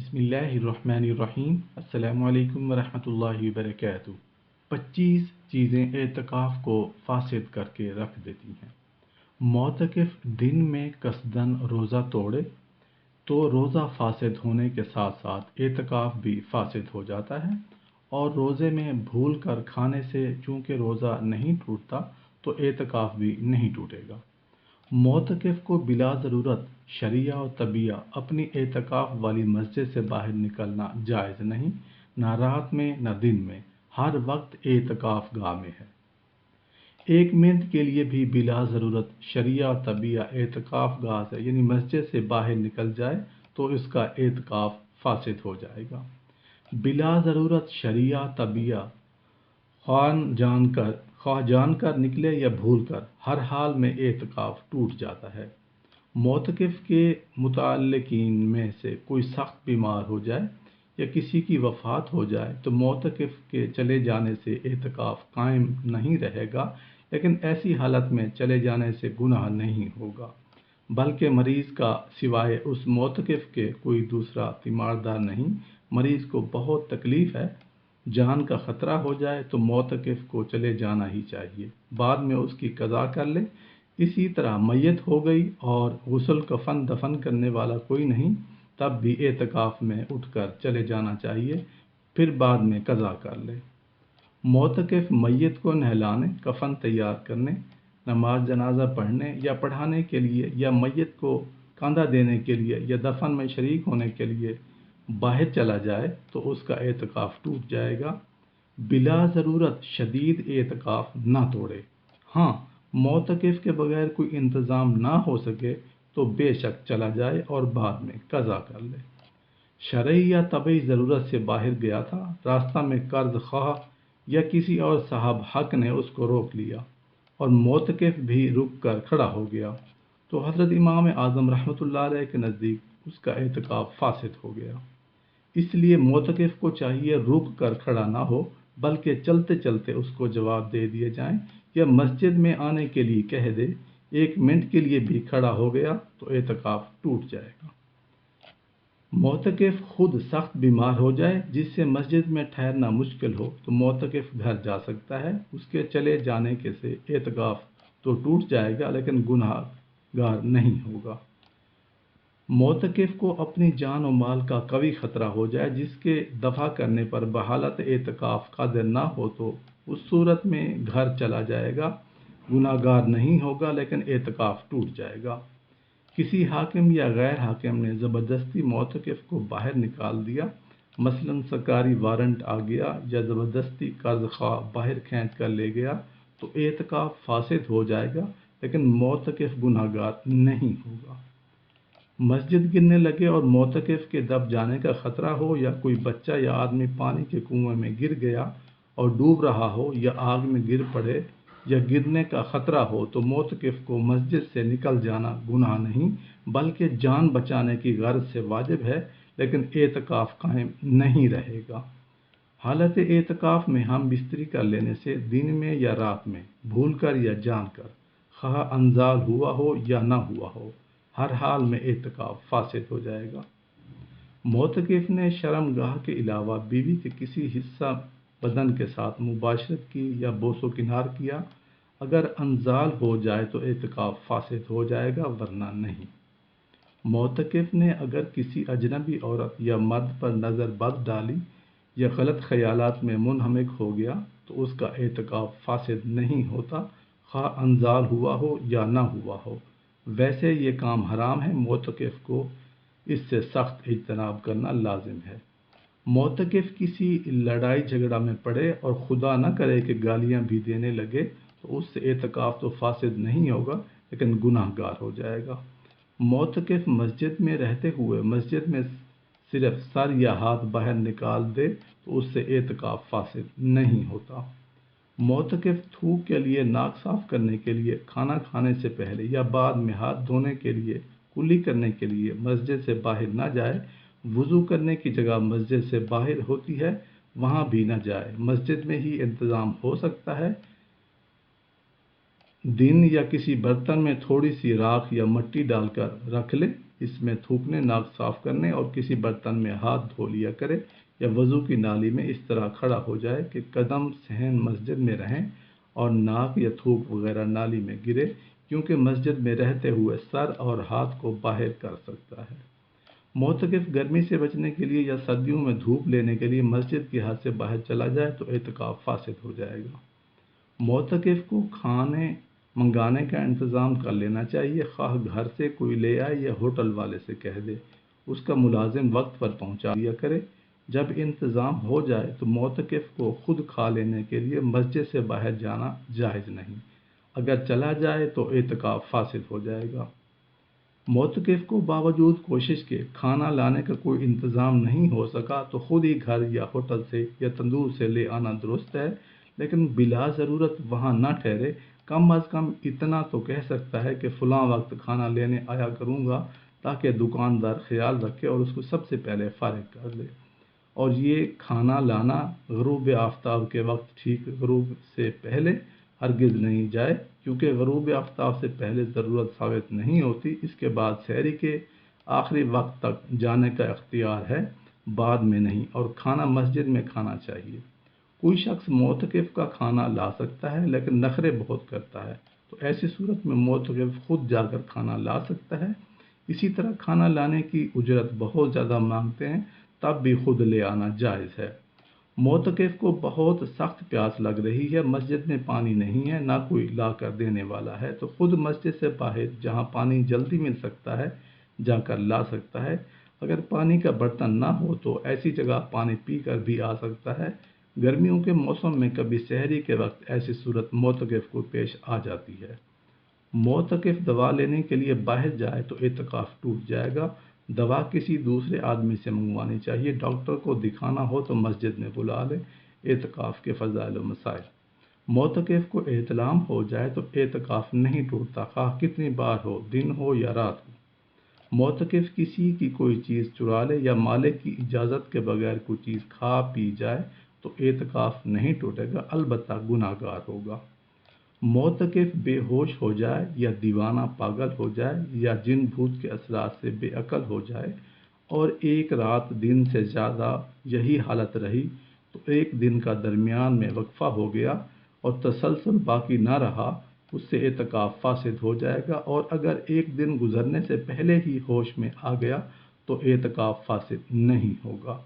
بسم اللہ الرحمن الرحیم۔ السلام علیکم ورحمۃ اللہ وبرکاتہ۔ 25 چیزیں اعتکاف کو فاسد کر کے رکھ دیتی ہیں۔ معتکف دن میں قصداً روزہ توڑے تو روزہ فاسد ہونے کے ساتھ ساتھ اعتکاف بھی فاسد ہو جاتا ہے، اور روزے میں بھول کر کھانے سے چونکہ روزہ نہیں ٹوٹتا تو اعتکاف بھی نہیں ٹوٹے گا۔ معتکف کو بلا ضرورت شریعہ و طبیعہ اپنی اعتکاف والی مسجد سے باہر نکلنا جائز نہیں، نہ رات میں نہ دن میں، ہر وقت اعتکاف گاہ میں ہے۔ 1 منٹ کے لیے بھی بلا ضرورت شریعہ و طبیعہ اعتکاف گاہ سے یعنی مسجد سے باہر نکل جائے تو اس کا اعتکاف فاسد ہو جائے گا۔ بلا ضرورت شریعہ طبیعہ خواہ جان کر نکلے یا بھول کر، ہر حال میں اعتکاف ٹوٹ جاتا ہے۔ معتکف کے متعلقین میں سے کوئی سخت بیمار ہو جائے یا کسی کی وفات ہو جائے تو معتکف کے چلے جانے سے اعتکاف قائم نہیں رہے گا، لیکن ایسی حالت میں چلے جانے سے گناہ نہیں ہوگا، بلکہ مریض کا سوائے اس معتکف کے کوئی دوسرا تیماردار نہیں۔ مریض کو بہت تکلیف ہے، جان کا خطرہ ہو جائے تو معتکف کو چلے جانا ہی چاہیے، بعد میں اس کی قضا کر لے۔ اسی طرح میت ہو گئی اور غسل کفن دفن کرنے والا کوئی نہیں، تب بھی اعتکاف میں اٹھ کر چلے جانا چاہیے، پھر بعد میں قضا کر لے۔ معتکف میت کو نہلانے، کفن تیار کرنے، نماز جنازہ پڑھنے یا پڑھانے کے لیے، یا میت کو کاندھا دینے کے لیے یا دفن میں شریک ہونے کے لیے باہر چلا جائے تو اس کا اعتکاف ٹوٹ جائے گا۔ بلا ضرورت شدید اعتکاف نہ توڑے۔ ہاں، معتکف کے بغیر کوئی انتظام نہ ہو سکے تو بے شک چلا جائے اور بعد میں قضا کر لے۔ شرعی یا طبعی ضرورت سے باہر گیا تھا، راستہ میں قرض خواہ یا کسی اور صاحب حق نے اس کو روک لیا اور معتکف بھی رک کر کھڑا ہو گیا تو حضرت امام اعظم رحمۃ اللہ علیہ کے نزدیک اس کا اعتکاف فاسد ہو گیا۔ اس لیے معتکف کو چاہیے رک کر کھڑا نہ ہو، بلکہ چلتے چلتے اس کو جواب دے دیے جائیں یا مسجد میں آنے کے لیے کہہ دے۔ 1 منٹ کے لیے بھی کھڑا ہو گیا تو اعتکاف ٹوٹ جائے گا۔ معتکف خود سخت بیمار ہو جائے جس سے مسجد میں ٹھہرنا مشکل ہو تو معتکف گھر جا سکتا ہے۔ اس کے چلے جانے کے سے اعتکاف تو ٹوٹ جائے گا لیکن گناہ گار نہیں ہوگا۔ معتکف کو اپنی جان و مال کا قوی خطرہ ہو جائے جس کے دفع کرنے پر بحالت اعتکاف قادر نہ ہو تو اس صورت میں گھر چلا جائے گا، گناہ گار نہیں ہوگا لیکن اعتکاف ٹوٹ جائے گا۔ کسی حاکم یا غیر حاکم نے زبردستی معتکف کو باہر نکال دیا، مثلاً سرکاری وارنٹ آ گیا یا زبردستی قرض خواہ باہر کھینچ کر لے گیا تو اعتکاف فاسد ہو جائے گا لیکن معتکف گناہ گار نہیں ہوگا۔ مسجد گرنے لگے اور معتکف کے دب جانے کا خطرہ ہو، یا کوئی بچہ یا آدمی پانی کے کنویں میں گر گیا اور ڈوب رہا ہو، یا آگ میں گر پڑے یا گرنے کا خطرہ ہو تو معتکف کو مسجد سے نکل جانا گناہ نہیں بلکہ جان بچانے کی غرض سے واجب ہے، لیکن اعتکاف قائم نہیں رہے گا۔ حالت اعتکاف میں ہم بستری کر لینے سے دن میں یا رات میں بھول کر یا جان کر، خواہ انزال ہوا ہو یا نہ ہوا ہو، ہر حال میں اعتکاف فاسد ہو جائے گا۔ معتکف نے شرم گاہ کے علاوہ بیوی کے کسی حصہ بدن کے ساتھ مباشرت کی یا بوس و کنار کیا، اگر انزال ہو جائے تو اعتکاف فاسد ہو جائے گا ورنہ نہیں۔ معتکف نے اگر کسی اجنبی عورت یا مرد پر نظر بد ڈالی یا غلط خیالات میں منہمک ہو گیا تو اس کا اعتکاف فاسد نہیں ہوتا، خواہ انزال ہوا ہو یا نہ ہوا ہو۔ ویسے یہ کام حرام ہے، معتکف کو اس سے سخت اجتناب کرنا لازم ہے۔ معتکف کسی لڑائی جھگڑا میں پڑے اور خدا نہ کرے کہ گالیاں بھی دینے لگے تو اس سے اعتکاف تو فاسد نہیں ہوگا لیکن گناہ گار ہو جائے گا۔ معتکف مسجد میں رہتے ہوئے مسجد میں صرف سر یا ہاتھ باہر نکال دے تو اس سے اعتکاف فاسد نہیں ہوتا۔ معتکف تھوک کے لیے، ناک صاف کرنے کے لیے، کھانا کھانے سے پہلے یا بعد میں ہاتھ دھونے کے لیے، کلی کرنے کے لیے مسجد سے باہر نہ جائے۔ وضو کرنے کی جگہ مسجد سے باہر ہوتی ہے، وہاں بھی نہ جائے۔ مسجد میں ہی انتظام ہو سکتا ہے، دن یا کسی برتن میں تھوڑی سی راکھ یا مٹی ڈال کر رکھ لے اس میں تھوکنے، ناک صاف کرنے اور کسی برتن میں ہاتھ دھو لیا کرے، یا وضو کی نالی میں اس طرح کھڑا ہو جائے کہ قدم صحن مسجد میں رہیں اور ناک یا تھوک وغیرہ نالی میں گرے، کیونکہ مسجد میں رہتے ہوئے سر اور ہاتھ کو باہر کر سکتا ہے۔ معتکف گرمی سے بچنے کے لیے یا سردیوں میں دھوپ لینے کے لیے مسجد کی حد سے باہر چلا جائے تو اعتکاف فاسد ہو جائے گا۔ معتکف کو کھانے منگانے کا انتظام کر لینا چاہیے، خواہ گھر سے کوئی لے آئے یا ہوٹل والے سے کہہ دے، اس کا ملازم وقت پر پہنچا دیا کرے۔ جب انتظام ہو جائے تو معتکف کو خود کھا لینے کے لیے مسجد سے باہر جانا جائز نہیں، اگر چلا جائے تو اعتکاف فاسد ہو جائے گا۔ معتکف کو باوجود کوشش کے کھانا لانے کا کوئی انتظام نہیں ہو سکا تو خود ہی گھر یا ہوٹل سے یا تندور سے لے آنا درست ہے، لیکن بلا ضرورت وہاں نہ ٹھہرے۔ کم از کم اتنا تو کہہ سکتا ہے کہ فلاں وقت کھانا لینے آیا کروں گا، تاکہ دکاندار خیال رکھے اور اس کو سب سے پہلے فارغ کر دے۔ اور یہ کھانا لانا غروب آفتاب کے وقت ٹھیک غروب سے پہلے ہرگز نہیں جائے، کیونکہ غروب آفتاب سے پہلے ضرورت ثابت نہیں ہوتی۔ اس کے بعد سحری کے آخری وقت تک جانے کا اختیار ہے، بعد میں نہیں، اور کھانا مسجد میں کھانا چاہیے۔ کوئی شخص معتکف کا کھانا لا سکتا ہے لیکن نخرے بہت کرتا ہے، تو ایسی صورت میں معتکف خود جا کر کھانا لا سکتا ہے۔ اسی طرح کھانا لانے کی اجرت بہت زیادہ مانگتے ہیں، تب بھی خود لے آنا جائز ہے۔ معتکف کو بہت سخت پیاس لگ رہی ہے، مسجد میں پانی نہیں ہے، نہ کوئی لا کر دینے والا ہے، تو خود مسجد سے باہر جہاں پانی جلدی مل سکتا ہے جا کر لا سکتا ہے۔ اگر پانی کا برتن نہ ہو تو ایسی جگہ پانی پی کر بھی آ سکتا ہے۔ گرمیوں کے موسم میں کبھی سحری کے وقت ایسی صورت معتکف کو پیش آ جاتی ہے۔ معتکف دوا لینے کے لیے باہر جائے تو اعتکاف ٹوٹ جائے گا۔ دوا کسی دوسرے آدمی سے منگوانی چاہیے، ڈاکٹر کو دکھانا ہو تو مسجد میں بلا لے۔ اعتکاف کے فضائل و مسائل۔ معتکف کو احتلام ہو جائے تو اعتکاف نہیں ٹوٹتا، خواہ کتنی بار ہو، دن ہو یا رات ہو۔ معتکف کسی کی کوئی چیز چرا لے یا مالک کی اجازت کے بغیر کوئی چیز کھا پی جائے تو اعتکاف نہیں ٹوٹے گا، البتہ گناہ گار ہوگا۔ معتکف بے ہوش ہو جائے یا دیوانہ پاگل ہو جائے یا جن بھوت کے اثرات سے بے عقل ہو جائے اور ایک رات دن سے زیادہ یہی حالت رہی، تو ایک دن کا درمیان میں وقفہ ہو گیا اور تسلسل باقی نہ رہا، اس سے اعتکاف فاسد ہو جائے گا، اور اگر ایک دن گزرنے سے پہلے ہی ہوش میں آ گیا تو اعتکاف فاسد نہیں ہوگا۔